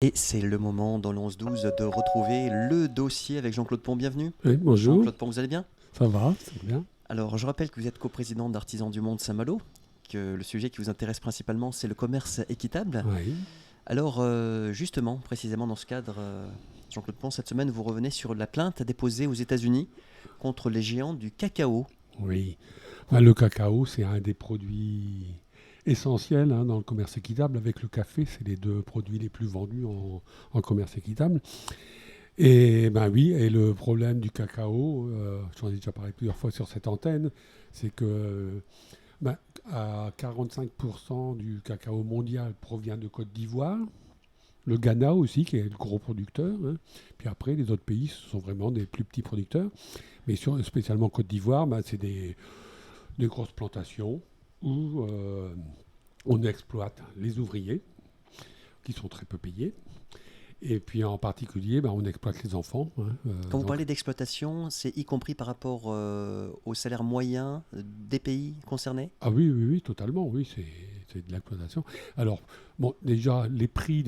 Et c'est le moment dans le 11-12 de retrouver le dossier avec Jean-Claude Pont. Bienvenue. Oui, bonjour, Jean-Claude Pont, vous allez bien? ça va, c'est bien. Alors, je rappelle que vous êtes coprésident d'Artisans du Monde Saint-Malo, que le sujet qui vous intéresse principalement, c'est le commerce équitable. Oui, Alors, justement, précisément dans ce cadre, Jean-Claude Pont, cette semaine, vous revenez sur la plainte déposée aux États-Unis contre les géants du cacao. oui. Ben, le cacao, c'est un des produits essentiels dans le commerce équitable. Avec le café, c'est les deux produits les plus vendus en commerce équitable. Et ben oui, et le problème du cacao, j'en ai déjà parlé plusieurs fois sur cette antenne, c'est que ben, à 45% du cacao mondial provient de Côte d'Ivoire. Le Ghana aussi, qui est le gros producteur. Puis après, les autres pays, ce sont vraiment des plus petits producteurs. Mais spécialement Côte d'Ivoire, ben, c'est des grosses plantations où on exploite les ouvriers, qui sont très peu payés. Et puis en particulier, ben, on exploite les enfants. Quand vous parlez d'exploitation, c'est y compris par rapport au salaire moyen des pays concernés? Ah oui, oui, oui, totalement, oui, c'est de l'exploitation. Alors, bon, déjà, les prix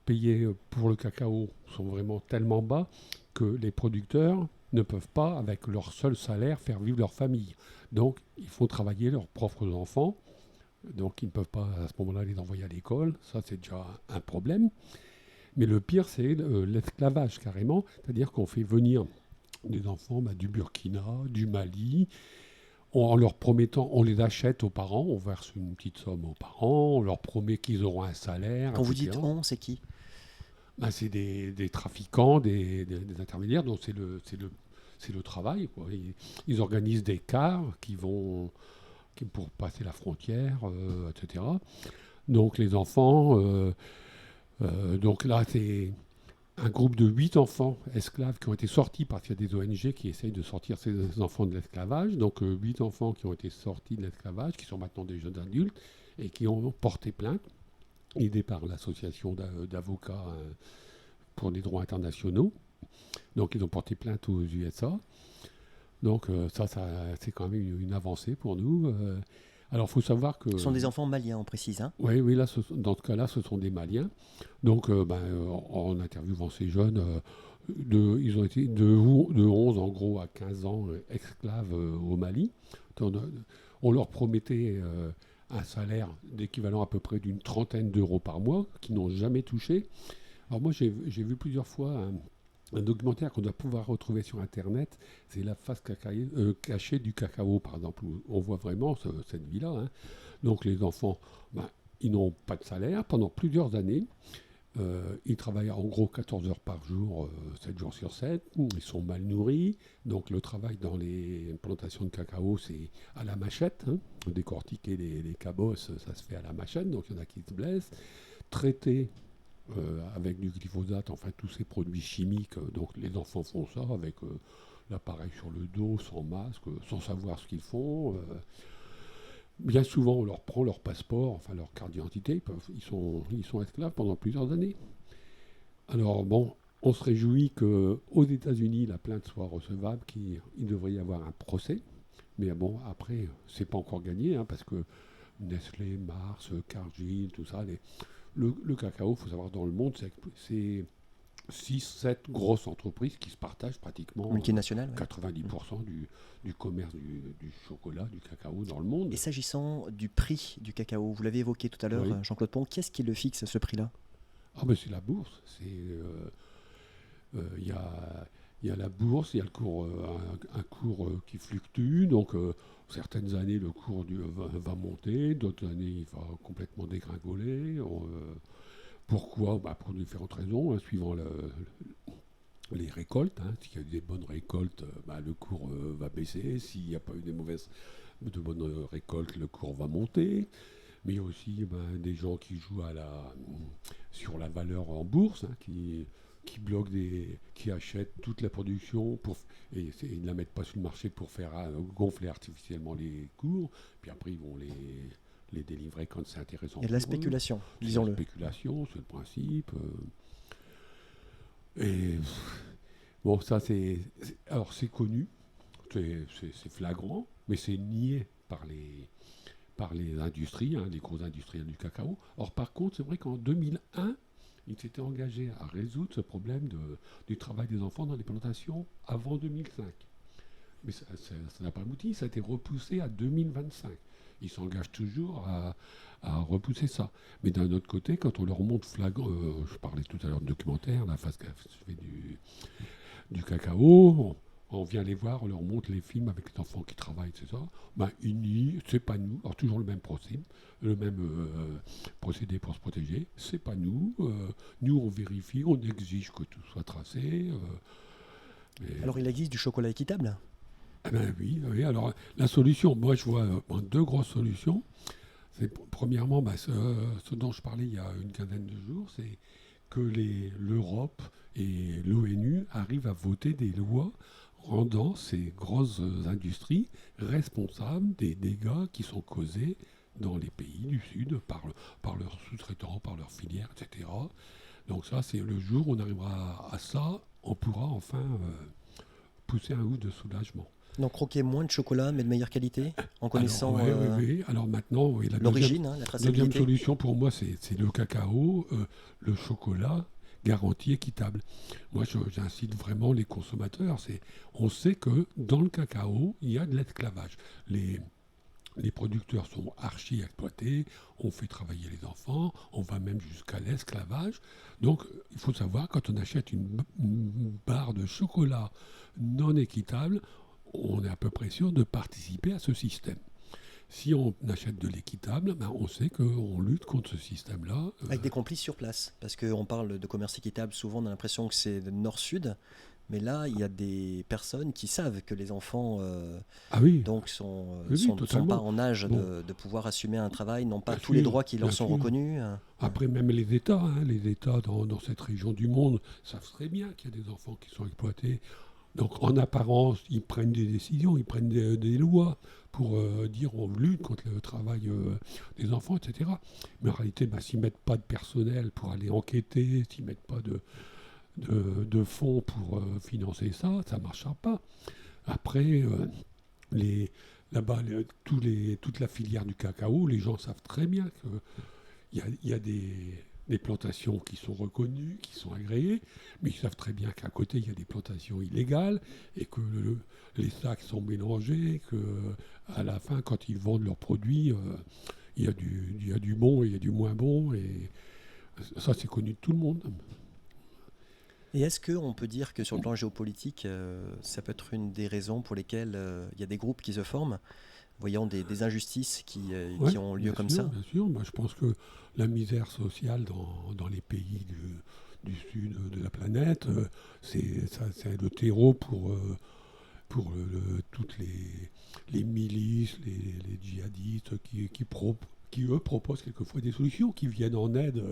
payés pour le cacao sont vraiment tellement bas que les producteurs ne peuvent pas, avec leur seul salaire, faire vivre leur famille. Donc, il faut travailler leurs propres enfants. Donc, ils ne peuvent pas, à ce moment-là, les envoyer à l'école. Ça, c'est déjà un problème. Mais le pire, c'est l'esclavage, carrément. C'est-à-dire qu'on fait venir des enfants du Burkina, du Mali, en leur promettant, on les achète aux parents, on verse une petite somme aux parents, on leur promet qu'ils auront un salaire, Quand vous dites etc. on, c'est qui? Ben, c'est des trafiquants, des intermédiaires, donc c'est le travail, quoi. Ils organisent des cars pour passer la frontière, etc. Donc les enfants, donc là c'est un groupe de 8 enfants esclaves qui ont été sortis parce qu'il y a des ONG qui essayent de sortir ces enfants de l'esclavage. Donc 8 enfants qui ont été sortis de l'esclavage, qui sont maintenant des jeunes adultes et qui ont porté plainte, aidés par l'association d'avocats pour les droits internationaux. Donc ils ont porté plainte aux USA. Donc ça c'est quand même une avancée pour nous. Alors il faut savoir que... Ce sont des enfants maliens, on précise, hein. Oui, oui, là, dans ce cas-là, ce sont des Maliens. Donc, en interviewant ces jeunes, ils ont été de 11 en gros à 15 ans esclaves au Mali. On, on leur promettait un salaire d'équivalent à peu près d'une trentaine d'euros par mois, qu'ils n'ont jamais touché. Alors moi, j'ai vu plusieurs fois un documentaire qu'on doit pouvoir retrouver sur Internet, c'est la face cachée du cacao, par exemple, où on voit vraiment cette vie-là. Donc les enfants, ben, ils n'ont pas de salaire pendant plusieurs années. Ils travaillent en gros 14 heures par jour, 7 jours sur 7. Ils sont mal nourris. Donc le travail dans les plantations de cacao, c'est à la machette. Décortiquer les cabosses, ça se fait à la machette. Donc il y en a qui se blessent. Traiter avec du glyphosate, enfin tous ces produits chimiques. Donc les enfants font ça avec l'appareil sur le dos, sans masque, sans savoir ce qu'ils font. Bien souvent, on leur prend leur passeport, enfin leur carte d'identité. Ils sont esclaves pendant plusieurs années. Alors bon, on se réjouit qu'aux États-Unis, la plainte soit recevable, qu'il devrait y avoir un procès. Mais bon, après, c'est pas encore gagné, parce que Nestlé, Mars, Cargill, tout ça, le cacao, il faut savoir, dans le monde, c'est 6-7 grosses entreprises qui se partagent pratiquement Multinationales, ouais. 90% du commerce du chocolat, du cacao dans le monde. Et s'agissant du prix du cacao, vous l'avez évoqué tout à l'heure, Oui. Jean-Claude Pont, qu'est-ce qui le fixe, ce prix-là? Ah ben c'est la bourse. Il y a la bourse, il y a le cours, un cours qui fluctue. Donc certaines années le cours va monter, d'autres années il va complètement dégringoler. Pourquoi? Pour différentes raisons, suivant les récoltes. S'il y a eu des bonnes récoltes, le cours va baisser. S'il n'y a pas eu de bonnes récoltes, le cours va monter. Mais il y a aussi des gens qui jouent sur la valeur en bourse, qui bloquent qui achètent toute la production et ils ne la mettent pas sur le marché pour faire gonfler artificiellement les cours. Puis après, ils vont les délivrer quand c'est intéressant Il y a de la pour eux. spéculation, C'est de la disons-le. spéculation, c'est le principe. Et bon, ça, alors c'est connu, c'est flagrant, mais c'est nié par les industries, les gros industriels du cacao. Or, par contre, c'est vrai qu'en 2001, il s'était engagé à résoudre ce problème du travail des enfants dans les plantations avant 2005. Mais ça n'a pas abouti, ça a été repoussé à 2025. Ils s'engagent toujours à repousser ça. Mais d'un autre côté, quand on leur montre flagrant, je parlais tout à l'heure de documentaire, la phase fait du cacao, on vient les voir, on leur montre les films avec les enfants qui travaillent, c'est ça. Ben, ils nient, c'est pas nous. Alors toujours le même procédé pour se protéger. C'est pas nous. Nous, on vérifie, on exige que tout soit tracé. Alors il existe du chocolat équitable? Ah ben oui, oui. Alors la solution, moi je vois deux grosses solutions. C'est premièrement, ce dont je parlais il y a une quinzaine de jours, c'est que l'Europe et l'ONU arrivent à voter des lois rendant ces grosses industries responsables des dégâts qui sont causés dans les pays du Sud par leurs sous-traitants, par leurs filières, etc. Donc ça, c'est le jour où on arrivera à ça, on pourra enfin pousser un ouf de soulagement. Donc croquer moins de chocolat, mais de meilleure qualité, en connaissant oui. Alors maintenant, oui, l'origine, la deuxième traçabilité. solution pour moi, c'est le cacao, le chocolat, garantie équitable. Moi, j'incite vraiment les consommateurs. On sait que dans le cacao, il y a de l'esclavage. Les producteurs sont archi-exploités, on fait travailler les enfants, on va même jusqu'à l'esclavage. Donc, il faut savoir, quand on achète une barre de chocolat non équitable, on est à peu près sûr de participer à ce système. Si on achète de l'équitable, on sait qu'on lutte contre ce système-là. Avec des complices sur place, parce qu'on parle de commerce équitable, souvent on a l'impression que c'est nord-sud, mais là il y a des personnes qui savent que les enfants donc sont pas en âge de pouvoir assumer un travail, n'ont pas tous les droits qui leur sont reconnus. Après même les États dans cette région du monde savent très bien qu'il y a des enfants qui sont exploités. Donc en apparence, ils prennent des décisions, ils prennent des lois pour dire on lutte contre le travail des enfants, etc. Mais en réalité, s'ils ne mettent pas de personnel pour aller enquêter, s'ils ne mettent pas de fonds pour financer ça, ça ne marchera pas. Après, là-bas, toute la filière du cacao, les gens savent très bien qu'il y a des plantations qui sont reconnues, qui sont agréées, mais ils savent très bien qu'à côté, il y a des plantations illégales et que les sacs sont mélangés, qu'à la fin, quand ils vendent leurs produits, il y a du bon et il y a du moins bon, et ça, c'est connu de tout le monde. Et est-ce qu'on peut dire que sur le plan géopolitique, ça peut être une des raisons pour lesquelles il y a des groupes qui se forment, voyant des injustices qui ont lieu comme ça? Bien sûr, je pense que la misère sociale dans les pays du sud de la planète, c'est le terreau pour toutes les milices, les djihadistes qui eux proposent quelquefois des solutions, qui viennent en aide,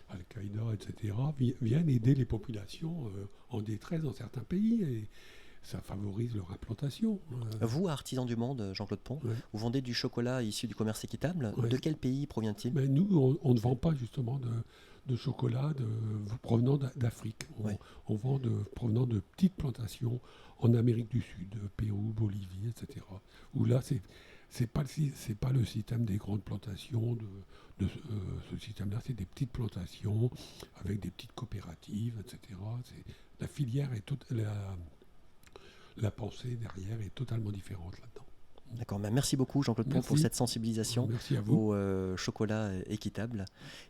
Al-Qaïda, etc., viennent aider les populations en détresse dans certains pays, et ça favorise leur implantation. Vous, artisan du monde, Jean-Claude Pont, vous vendez du chocolat issu du commerce équitable. Ouais. De quel pays provient-il? Nous, on ne vend pas justement de chocolat provenant d'Afrique. On vend provenant de petites plantations en Amérique du Sud, Pérou, Bolivie, etc. Où là, c'est pas le système des grandes plantations. Ce système-là, c'est des petites plantations avec des petites coopératives, etc. La filière est la pensée derrière est totalement différente là-dedans. D'accord, merci beaucoup Jean-Claude Pont pour cette sensibilisation au chocolat équitable.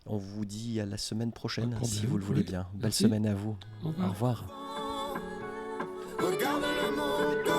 On vous dit à la semaine prochaine, si vous le voulez bien. Belle Merci. semaine à vous. Au revoir. Au revoir. Regarde le monde.